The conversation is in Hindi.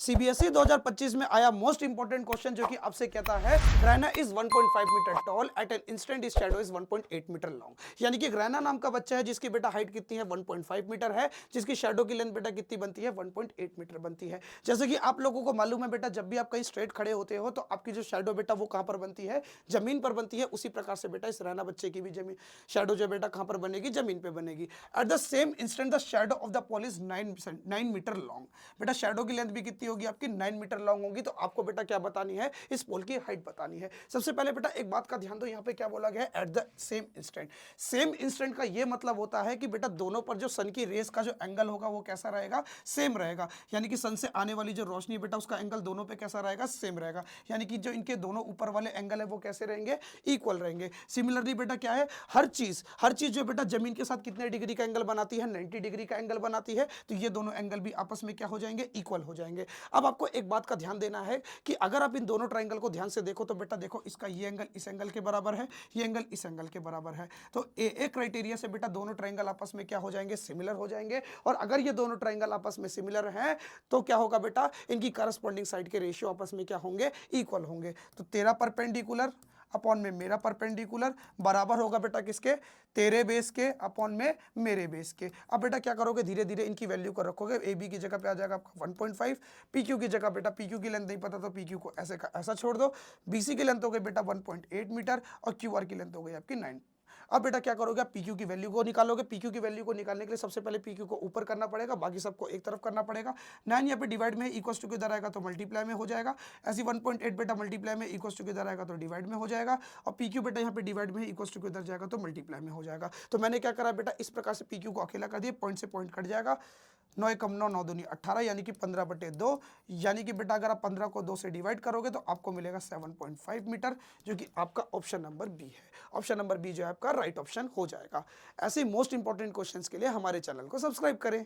सीबीएसई 2025 में आया मोस्ट इंपोर्टेंट क्वेश्चन जो कि आपसे कहता है Raina is 1.5 metre tall at an instant his shadow is 1.8 metre long. यानी कि रैना नाम का बच्चा है जिसकी बेटा हाइट कितनी है 1.5 मीटर है, जिसकी शैडो की लेंथ बेटा कितनी बनती है 1.8 मीटर बनती है। जैसे कि आप लोगों को मालूम है बेटा, जब भी आप कहीं स्ट्रेट खड़े होते हो तो आपकी जो शैडो बेटा वो कहां पर बनती है, जमीन पर बनती है। उसी प्रकार से बेटा इस रैना बच्चे की भी जमीन शैडो जो बेटा कहां पर बनेगी, जमीन पे बनेगी। At the same instant the shadow of the pole is 9 metre long. बेटा शैडो की लेंथ भी कितनी होगी आपकी 9 मीटर लॉन्ग होगी। तो आपको बेटा क्या बतानी है, इस पोल की हाइट बतानी है। सबसे पहले बेटा एक बात का ध्यान दो, यहाँ पे क्या बोला गया है eight the same instant. Same instant का ये मतलब होता है कि बेटा दोनों पर जो सन की रेस का जो एंगल होगा वो कैसा रहेगा, सेम रहेगा। यानी कि सन से आने वाली जो रोशनी बेटा उसका एंगल दोनों पे कैसा रहेगा, सेम रहेगा। यानी कि जो इनके दोनों ऊपर वाले एंगल है वो कैसे रहेंगे, इक्वल रहेंगे। सिमिलरली बेटा क्या है, हर चीज जो बेटा जमीन के साथ कितने डिग्री का एंगल बनाती है, 90 डिग्री का एंगल बनाती है। तो ये दोनों एंगल भी आपस में क्या हो जाएंगे, इक्वल हो जाएंगे। अब आपको एक बात का ध्यान देना है कि अगर आप इन दोनों ट्रायंगल को ध्यान से देखो तो बेटा देखो, इसका ये एंगल इस एंगल के बराबर है, ये एंगल इस एंगल के बराबर है। तो ए क्राइटेरिया से बेटा दोनों ट्रायंगल आपस में क्या हो जाएंगे, सिमिलर हो जाएंगे। और अगर ये दोनों ट्रायंगल आपस में सिमिलर हैं तो क्या होगा बेटा, इनकी करस्पॉन्डिंग साइड के रेशियो आपस में क्या होंगे, इक्वल होंगे। तो तेरा परपेंडिकुलर अपॉन में मेरा परपेंडिकुलर बराबर होगा बेटा किसके, तेरे बेस के अपॉन में मेरे बेस के। अब बेटा क्या करोगे, धीरे धीरे इनकी वैल्यू को रखोगे। ए बी की जगह पे आ जाएगा आपका 1.5, पी क्यू की जगह बेटा पी क्यू की लेंथ नहीं पता तो पी क्यू को ऐसे का ऐसा छोड़ दो। बी सी की लेंथ हो गई बेटा 1.8 मीटर और क्यू आर की लेंथ हो गई आपकी 9। अब बेटा क्या करोगे, पी क्यू की वैल्यू को निकालोगे। पी क्यू की वैल्यू को निकालने के लिए सबसे पहले पी क्यू को ऊपर करना पड़ेगा, बाकी सबको एक तरफ करना पड़ेगा। 9 यहाँ पे डिवाइड में इक्वल टू किधर आएगा तो मल्टीप्लाई में हो जाएगा। ऐसी 1.8 बेटा मल्टीप्लाई में इक्वल टू किधर आएगा तो डिवाइड में हो जाएगा। और पी क्यू बेटा यहाँ पे डिवाइड में इक्वल टू किधर जाएगा तो मल्टीप्लाई में हो जाएगा। तो मैंने क्या करा बेटा, इस प्रकार से पी क्यू को अकेला कर दिया, पॉइंट से पॉइंट कट जाएगा। 9 एकम 9, 9 दूनी 18, यानी कि 15/2। यानी कि बेटा अगर आप 15 को 2 से डिवाइड करोगे तो आपको मिलेगा 7.5 मीटर, जो कि आपका ऑप्शन नंबर बी है। ऑप्शन नंबर बी जो है आपका राइट ऑप्शन हो जाएगा। ऐसे मोस्ट इंपॉर्टेंट क्वेश्चंस के लिए हमारे चैनल को सब्सक्राइब करें।